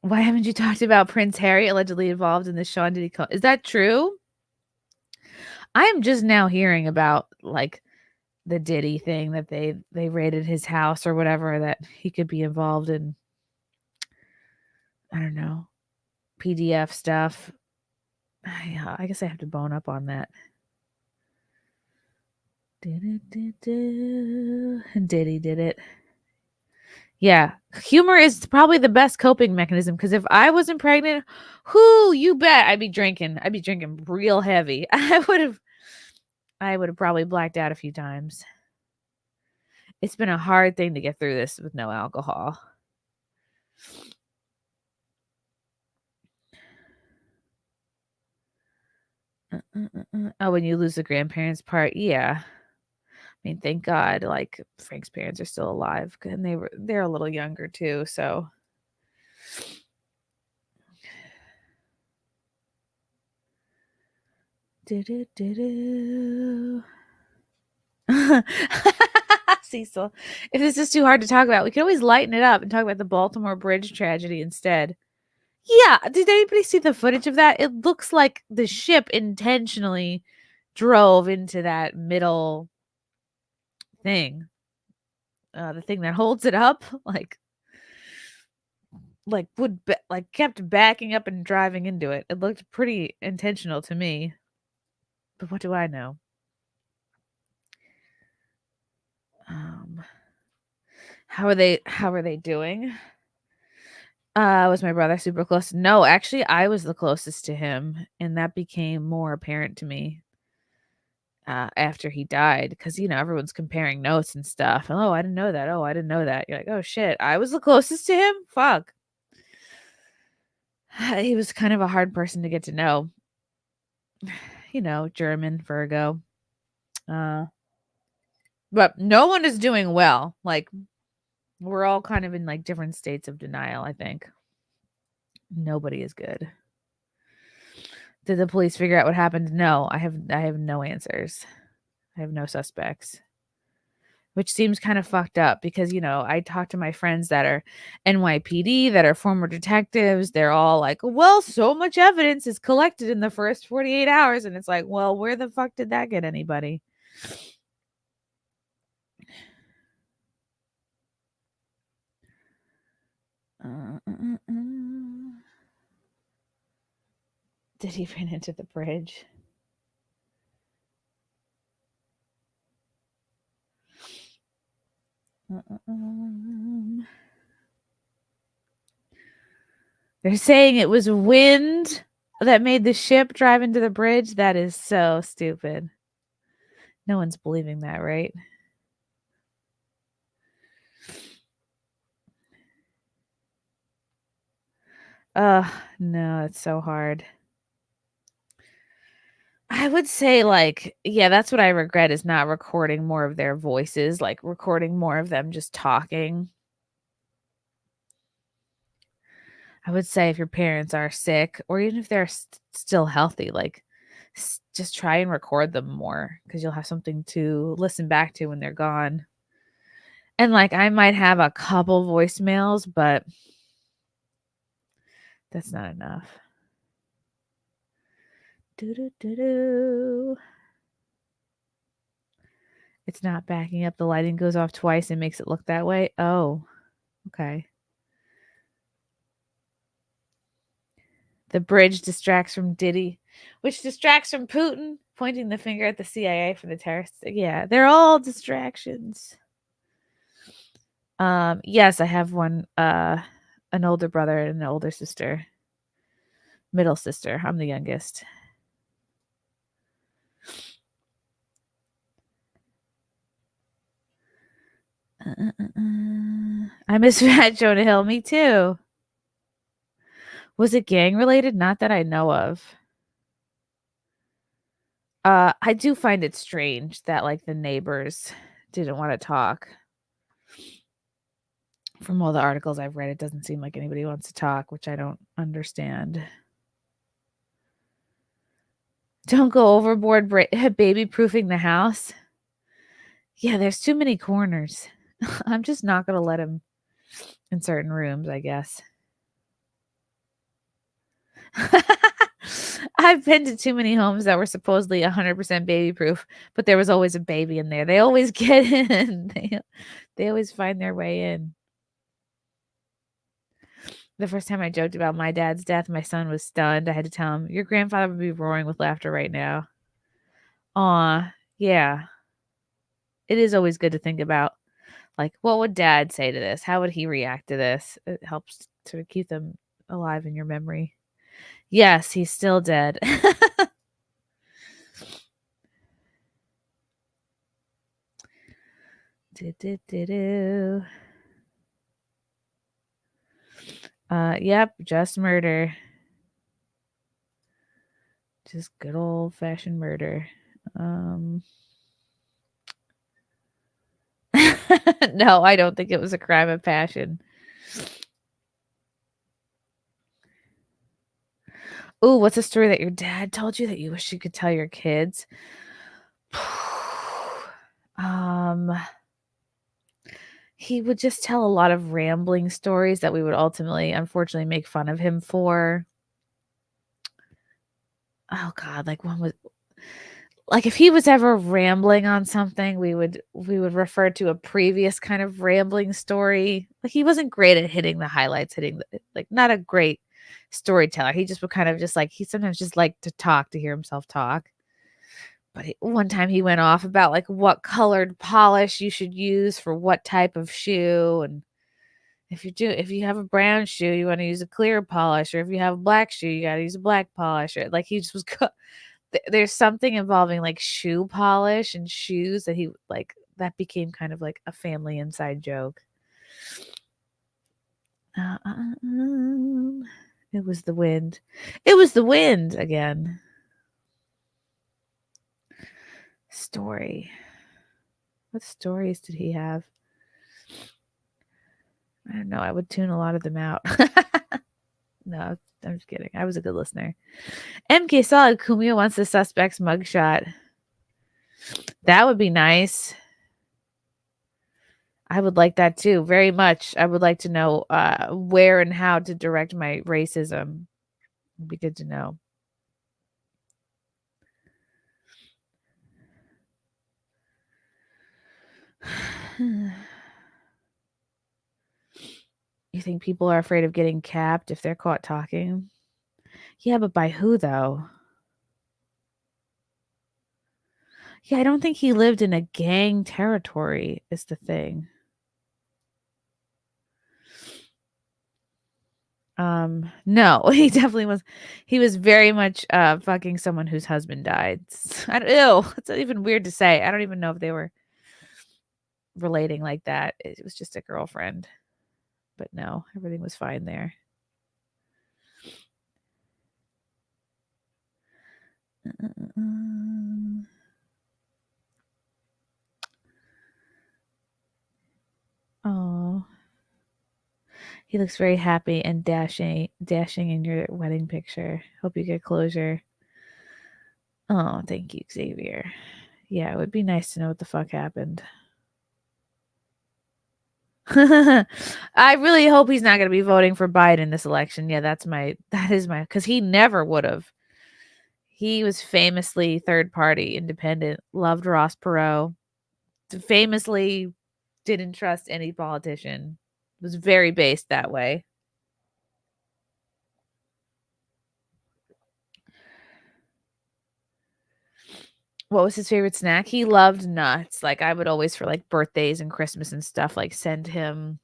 Why haven't you talked about Prince Harry allegedly involved in the Sean Diddy Is that true? I am just now hearing about like the Diddy thing that they raided his house or whatever that he could be involved in. I don't know. PDF stuff. Yeah, I guess I have to bone up on that. And Diddy did it. Yeah, humor is probably the best coping mechanism because if I wasn't pregnant, you bet I'd be drinking. I'd be drinking real heavy. I would have probably blacked out a few times. It's been a hard thing to get through this with no alcohol. Oh, when you lose the grandparents part, yeah. I mean, thank God, like Frank's parents are still alive, and they're a little younger too. So, Cecil, if this is too hard to talk about, we can always lighten it up and talk about the Baltimore Bridge tragedy instead. Yeah, did anybody see the footage of that? It looks like the ship intentionally drove into that middle thing. The thing that holds it up, kept backing up and driving into it. It looked pretty intentional to me. But what do I know? How are they doing? Was my brother super close? No, actually I was the closest to him, and that became more apparent to me after he died, because everyone's comparing notes and stuff. Oh, I didn't know that. Oh, I didn't know that. You're like, oh shit, I was the closest to him. Fuck. He was kind of a hard person to get to know. German, Virgo. But no one is doing well. Like, we're all kind of in like different states of denial, I think. Nobody is good. Did the police figure out what happened? No, I have no answers. I have no suspects. Which seems kind of fucked up because, I talk to my friends that are NYPD, that are former detectives. They're all like, well, so much evidence is collected in the first 48 hours. And it's like, well, where the fuck did that get anybody? Did he run into the bridge? They're saying it was wind that made the ship drive into the bridge. That is so stupid. No one's believing that, right? No, it's so hard. I would say, like, yeah, that's what I regret, is not recording more of their voices, like recording more of them just talking. I would say if your parents are sick, or even if they're still healthy, like, just try and record them more, because you'll have something to listen back to when they're gone. And like, I might have a couple voicemails, but that's not enough. It's not backing up. The lighting goes off twice and makes it look that way. Oh, okay. The bridge distracts from Diddy, which distracts from Putin, pointing the finger at the CIA for the terrorists. Yeah, they're all distractions. Yes, I have one, an older brother and an older sister. Middle sister. I'm the youngest. I miss Fat Jonah Hill. Me too. Was it gang related? Not that I know of. I do find it strange that like the neighbors didn't want to talk. From all the articles I've read, it doesn't seem like anybody wants to talk, which I don't understand. Don't go overboard baby proofing the house. Yeah, there's too many corners. I'm just not going to let him in certain rooms, I guess. I've been to too many homes that were supposedly 100% baby proof, but there was always a baby in there. They always get in. They always find their way in. The first time I joked about my dad's death, my son was stunned. I had to tell him, your grandfather would be roaring with laughter right now. Aw, yeah. It is always good to think about, like, what would dad say to this? How would he react to this? It helps to keep them alive in your memory. Yes, he's still dead. Yep, just murder. Just good old-fashioned murder. No, I don't think it was a crime of passion. Ooh, what's a story that your dad told you that you wish you could tell your kids? He would just tell a lot of rambling stories that we would ultimately, unfortunately, make fun of him for. Oh god, like one was like if he was ever rambling on something, we would refer to a previous kind of rambling story. Like he wasn't great at hitting the highlights, like not a great storyteller. He just would kind of just like he sometimes just liked to talk to hear himself talk. But one time he went off about like what colored polish you should use for what type of shoe, and if you have a brown shoe, you want to use a clear polish, or if you have a black shoe, you got to use a black polish. Or like he just was there's something involving like shoe polish and shoes that he like that became kind of like a family inside joke. It was the wind. It was the wind again. Story. What stories did he have? I don't know. I would tune a lot of them out. No, I'm just kidding. I was a good listener. MK Solid Kumio wants the suspect's mugshot. That would be nice. I would like that too, very much. I would like to know where and how to direct my racism. It'd be good to know. You think people are afraid of getting capped if they're caught talking? Yeah, but by who though? Yeah, I don't think he lived in a gang territory is the thing. No, he definitely was. He was very much fucking someone whose husband died. Ew, it's even weird to say. I don't even know if they were relating like that. It was just a girlfriend. But no, everything was fine there. Oh, he looks very happy and dashing in your wedding picture. Hope you get closure. Oh, thank you, Xavier. Yeah, it would be nice to know what the fuck happened. I really hope he's not going to be voting for Biden this election. Yeah, that is my, because he never would have. He was famously third party independent, loved Ross Perot, famously didn't trust any politician, was very based that way. What was his favorite snack? He loved nuts. Like I would always for like birthdays and Christmas and stuff like send him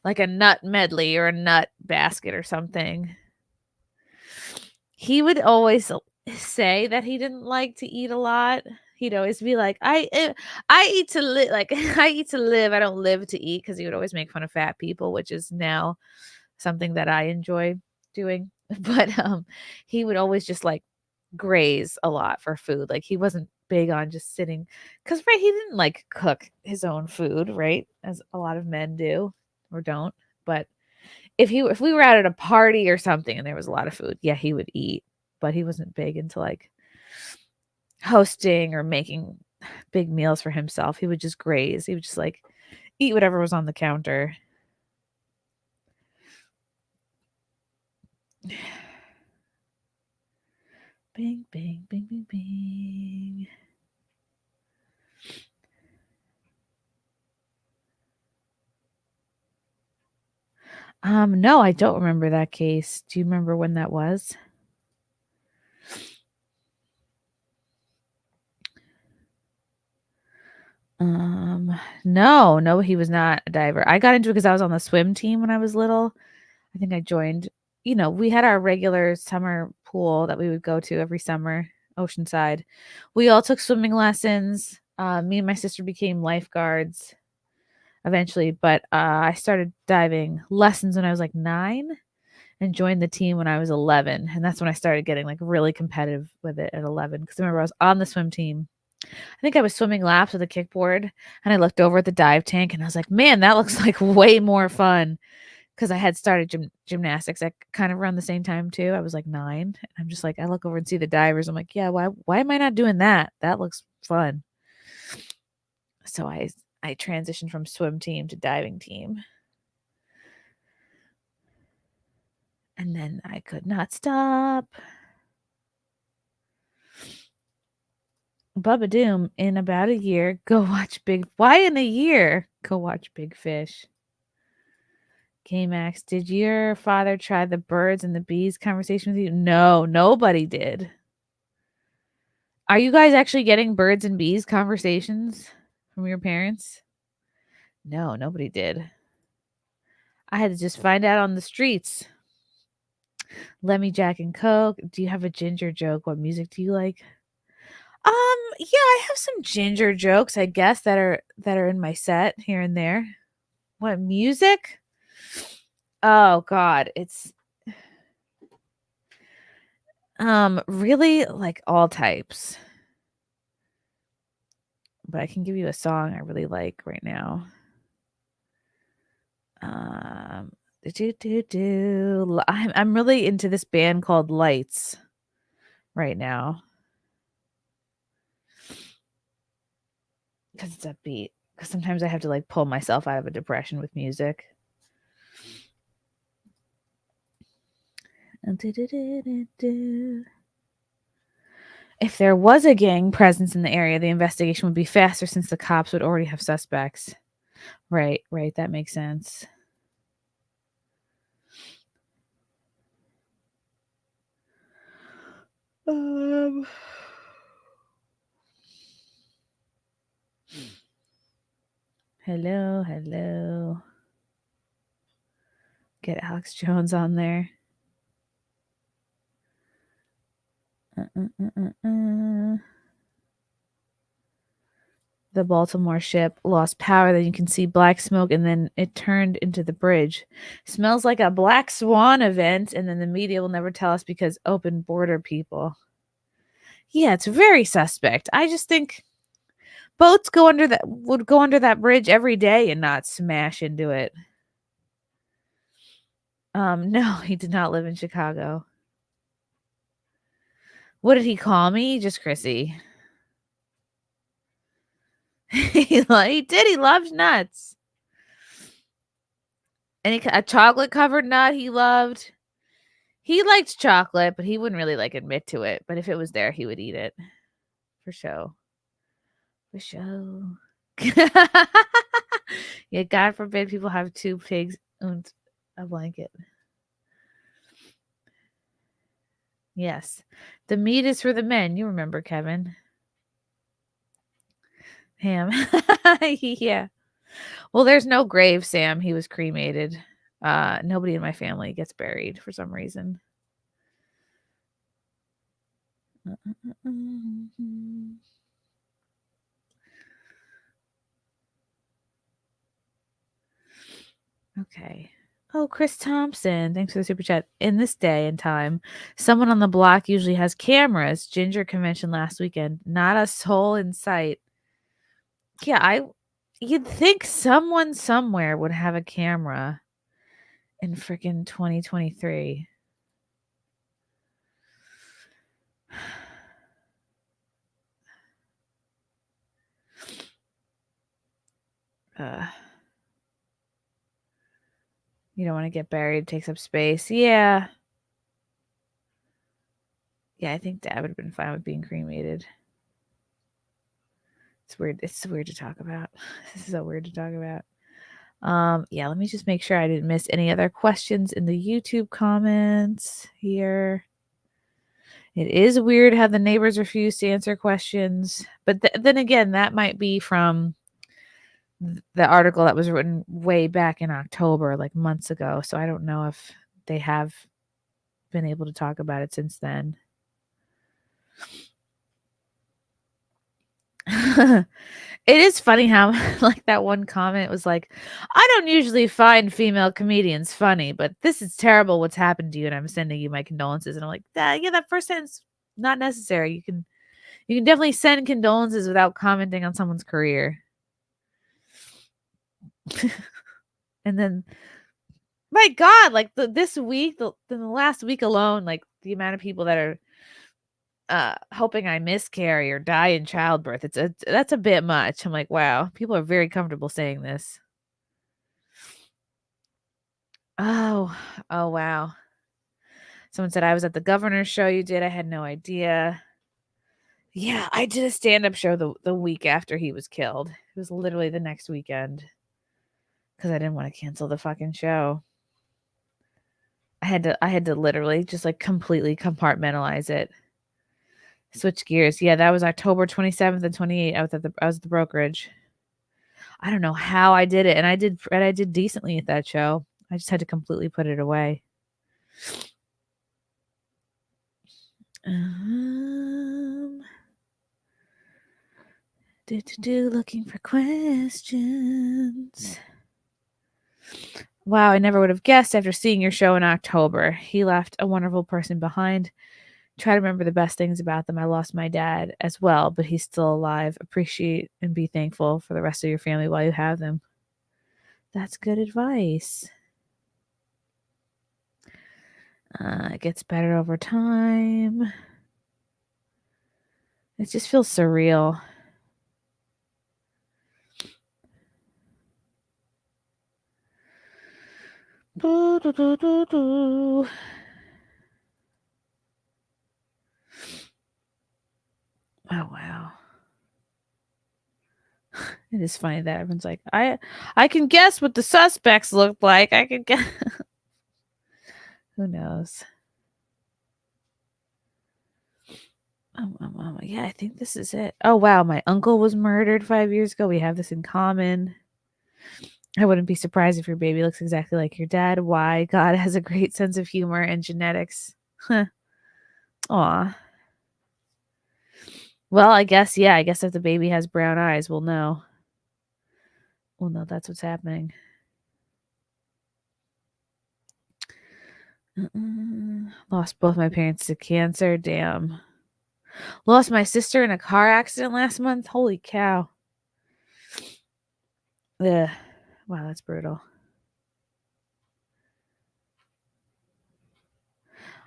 like a nut medley or a nut basket or something. He would always say that he didn't like to eat a lot. He'd always be like, I eat to live. Like I eat to live. I don't live to eat." Because he would always make fun of fat people, which is now something that I enjoy doing. But he would always just like graze a lot for food. Like he wasn't big on just sitting. Because right, he didn't like cook his own food, right? As a lot of men do or don't. But if we were out at a party or something and there was a lot of food, yeah, he would eat, but he wasn't big into like hosting or making big meals for himself. He would just graze. He would just like eat whatever was on the counter. Bing, bing, bing, bing, bing. No, I don't remember that case. Do you remember when that was? No, he was not a diver. I got into it because I was on the swim team when I was little. I think I joined, we had our regular summer pool that we would go to every summer, Oceanside. We all took swimming lessons. Me and my sister became lifeguards eventually, but I started diving lessons when I was like 9 and joined the team when I was 11. And that's when I started getting like really competitive with it at 11. Because I remember I was on the swim team. I think I was swimming laps with a kickboard and I looked over at the dive tank and I was like, man, that looks like way more fun. Because I had started gymnastics at kind of around the same time too. I was like 9. And I'm just like, I look over and see the divers. I'm like, yeah, why am I not doing that? That looks fun. So I transitioned from swim team to diving team. And then I could not stop. Bubba Doom, in about a year, go watch why in a year? Go watch Big Fish. K-Max, did your father try the birds and the bees conversation with you? No, nobody did. Are you guys actually getting birds and bees conversations from your parents? No, nobody did. I had to just find out on the streets. Lemmy, Jack, and Coke. Do you have a ginger joke? What music do you like? Yeah, I have some ginger jokes, I guess, that are in my set here and there. What music? Oh God, it's really like all types. But I can give you a song I really like right now. I'm really into this band called Lights right now because it's upbeat. Because sometimes I have to like pull myself out of a depression with music. If there was a gang presence in the area, the investigation would be faster since the cops would already have suspects. Right, that makes sense. Hello. Get Alex Jones on there. The Baltimore ship lost power. Then you can see black smoke, and then it turned into the bridge. Smells like a black swan event, and then the media will never tell us because open border people. Yeah, it's very suspect. I just think boats would go under that bridge every day and not smash into it. No, he did not live in Chicago. What did he call me? Just Chrissy. He did. He loves nuts. And a chocolate covered nut he loved. He liked chocolate, but he wouldn't really like admit to it. But if it was there, he would eat it. For sure. Yeah, God forbid people have 2 pigs and a blanket. Yes. The meat is for the men. You remember, Kevin. Ham. Yeah. Well, there's no grave, Sam. He was cremated. Nobody in my family gets buried for some reason. Okay. Oh, Chris Thompson. Thanks for the super chat. In this day and time, someone on the block usually has cameras. Ginger convention last weekend. Not a soul in sight. Yeah, you'd think someone somewhere would have a camera in freaking 2023. You don't want to get buried. It takes up space. Yeah. Yeah, I think Dad would have been fine with being cremated. It's weird. It's weird to talk about. This is so weird to talk about. Yeah, let me just make sure I didn't miss any other questions in the YouTube comments here. It is weird how the neighbors refuse to answer questions. But then again, that might be from the article that was written way back in October, like months ago. So I don't know if they have been able to talk about it since then. It is funny how like that one comment was like, I don't usually find female comedians funny, but this is terrible what's happened to you, and I'm sending you my condolences. And I'm like, yeah, that first sentence not necessary. You can definitely send condolences without commenting on someone's career. And then my God, like this week, the last week alone, like the amount of people that are hoping I miscarry or die in childbirth. That's a bit much. I'm like, wow, people are very comfortable saying this. Oh, wow. Someone said I was at the governor's show you did. I had no idea. Yeah, I did a stand-up show the week after he was killed. It was literally the next weekend because I didn't want to cancel the fucking show. I had to literally just like completely compartmentalize it. Switch gears. Yeah, that was October 27th and 28th. I was at the brokerage. I don't know how I did it, and I did decently at that show. I just had to completely put it away. Looking for questions. Wow, I never would have guessed after seeing your show in October. He left a wonderful person behind. Try to remember the best things about them. I lost my dad as well, but he's still alive. Appreciate and be thankful for the rest of your family while you have them. That's good advice. It gets better over time. It just feels surreal. Oh, wow. It is funny that everyone's like, I can guess what the suspects look like. I can guess. Who knows? Yeah, I think this is it. Oh, wow. My uncle was murdered 5 years ago. We have this in common. I wouldn't be surprised if your baby looks exactly like your dad. Why? God has a great sense of humor and genetics. Huh. Aw. Well, I guess if the baby has brown eyes, we'll know. We'll know that's what's happening. Lost both my parents to cancer. Damn. Lost my sister in a car accident last month. Holy cow. Ugh. Wow, that's brutal.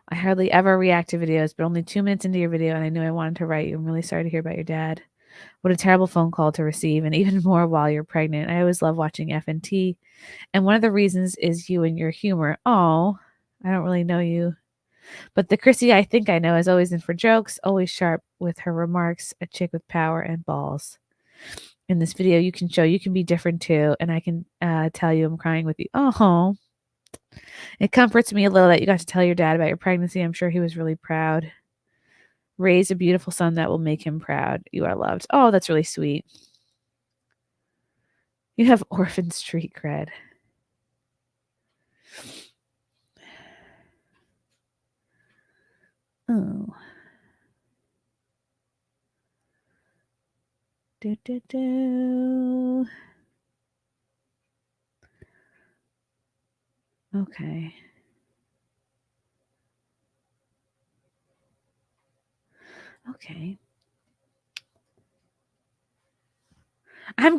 I hardly ever react to videos, but only 2 minutes into your video, and I knew I wanted to write you. I'm really sorry to hear about your dad. What a terrible phone call to receive, and even more while you're pregnant. I always love watching FNT, and one of the reasons is you and your humor. Oh, I don't really know you. But the Chrissie I think I know is always in for jokes, always sharp with her remarks, a chick with power and balls. In this video, you can show you can be different too, and I can tell you I'm crying with you. Oh, it comforts me a little that you got to tell your dad about your pregnancy. I'm sure he was really proud. Raise a beautiful son that will make him proud. You are loved. Oh, that's really sweet. You have orphan street cred. Oh. Okay. Okay. I am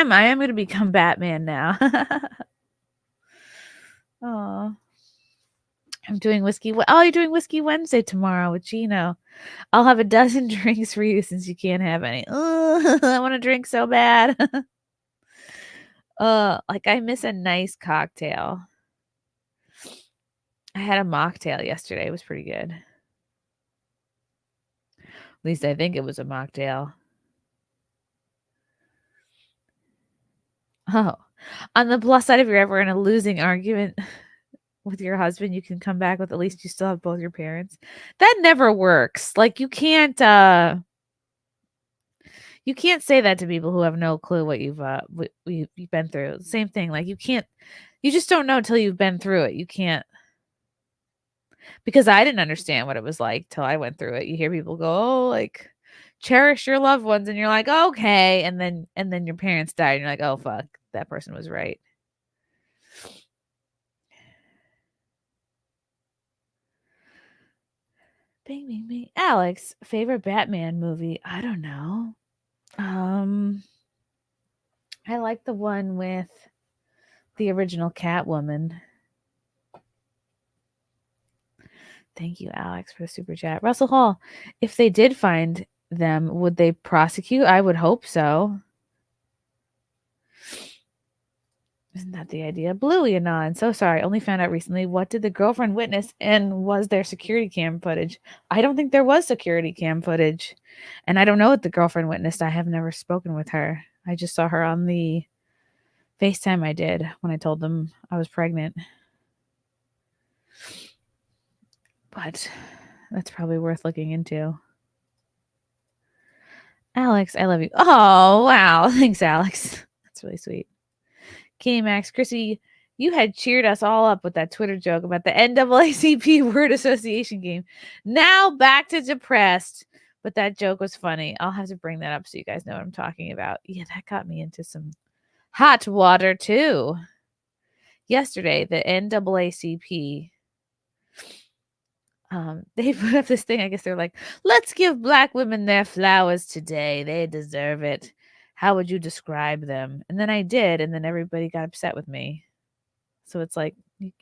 going to become Batman now. Oh. I'm doing whiskey. Oh, you're doing Whiskey Wednesday tomorrow with Gino. I'll have a dozen drinks for you since you can't have any. I want to drink so bad. Like I miss a nice cocktail. I had a mocktail yesterday. It was pretty good. At least I think it was a mocktail. Oh, on the plus side, if you're ever in a losing argument with your husband, you can come back with at least you still have both your parents. That never works. Like you can't say that to people who have no clue what you've been through. Same thing. Like you just don't know till you've been through it. You can't, because I didn't understand what it was like till I went through it. You hear people go, "Oh, like cherish your loved ones," and you're like, "Okay," and then your parents died, and you're like, "Oh fuck, that person was right." Bing, bing, bing. Alex, favorite Batman movie? I don't know. I like the one with the original Catwoman. Thank you, Alex, for the super chat. Russell Hall, if they did find them, would they prosecute? I would hope so. Isn't that the idea? Bluey Anon. So sorry. Only found out recently. What did the girlfriend witness, and was there security cam footage? I don't think there was security cam footage. And I don't know what the girlfriend witnessed. I have never spoken with her. I just saw her on the FaceTime I did when I told them I was pregnant. But that's probably worth looking into. Alex, I love you. Oh, wow. Thanks, Alex. That's really sweet. K Max, Chrissie, You had cheered us all up with that Twitter joke about the NAACP word association game. Now back to depressed. But that joke was funny. I'll have to bring that up so you guys know what I'm talking about. Yeah, that got me into some hot water too. Yesterday, the NAACP, they put up this thing. I guess they're like, let's give Black women their flowers today. They deserve it. How would you describe them? And then I did, and then everybody got upset with me. So it's like, you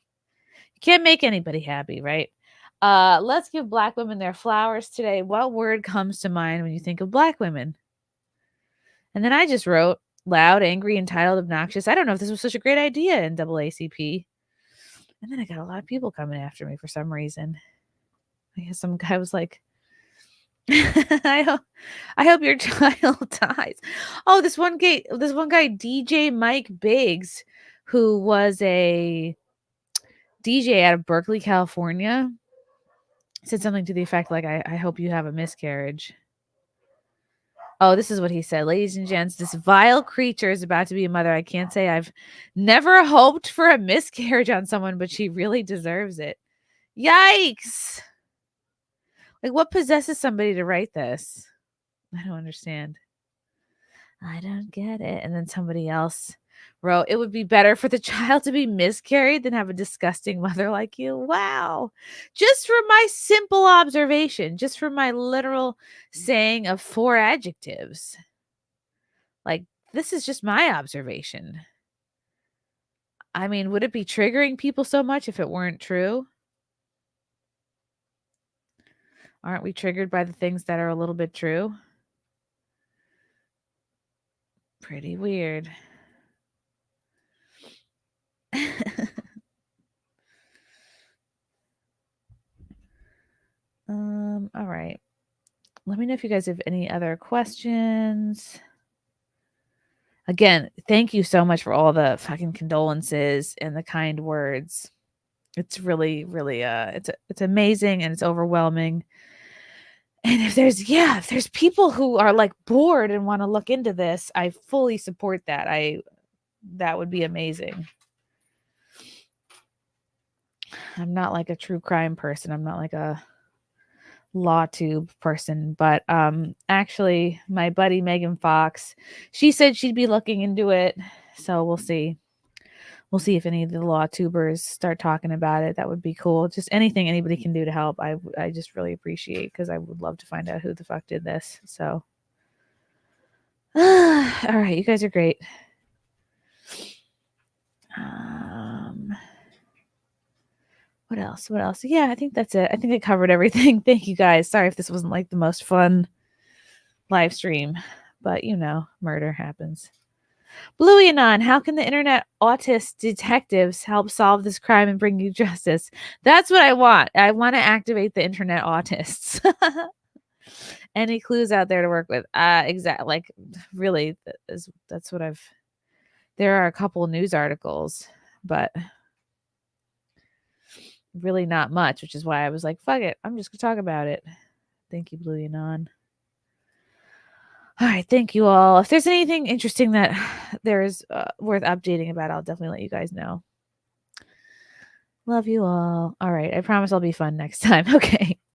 can't make anybody happy, right? Let's give Black women their flowers today. What word comes to mind when you think of Black women? And then I just wrote loud, angry, entitled, obnoxious. I don't know if this was such a great idea in NAACP. And then I got a lot of people coming after me for some reason. I guess some guy was like, I hope your child dies. Oh, this one guy, DJ Mike Biggs, who was a DJ out of Berkeley, California, said something to the effect like, I hope you have a miscarriage. Oh, this is what he said. Ladies and gents, this vile creature is about to be a mother. I can't say I've never hoped for a miscarriage on someone, but she really deserves it. Yikes. Like, what possesses somebody to write this? I don't understand. I don't get it. And then somebody else wrote, it would be better for the child to be miscarried than have a disgusting mother like you. Wow. Just for my simple observation, just for my literal saying of 4 adjectives. Like, this is just my observation. I mean, would it be triggering people so much if it weren't true? Aren't we triggered by the things that are a little bit true? Pretty weird. All right. Let me know if you guys have any other questions. Again, thank you so much for all the fucking condolences and the kind words. It's really, really, it's amazing and it's overwhelming. And if there's people who are like bored and want to look into this, I fully support that. That would be amazing. I'm not like a true crime person. I'm not like a LawTube person, but actually my buddy Megan Fox, she said she'd be looking into it. So we'll see. We'll see if any of the LawTubers start talking about it. That would be cool. Just anything anybody can do to help. I just really appreciate, because I would love to find out who the fuck did this. So all right, you guys are great. What else? Yeah, I think that's it. I think I covered everything. Thank you guys. Sorry if this wasn't like the most fun live stream, but murder happens. Bluey Anon, how can the internet autist detectives help solve this crime and bring you justice? That's what I want. I want to activate the internet autists. Any clues out there to work with? Exactly. Like, really, that's what there are a couple news articles, but really not much, which is why I was like, fuck it. I'm just going to talk about it. Thank you, Bluey Anon. All right, thank you all. If there's anything interesting that there's worth updating about, I'll definitely let you guys know. Love you all. All right, I promise I'll be fun next time. Okay.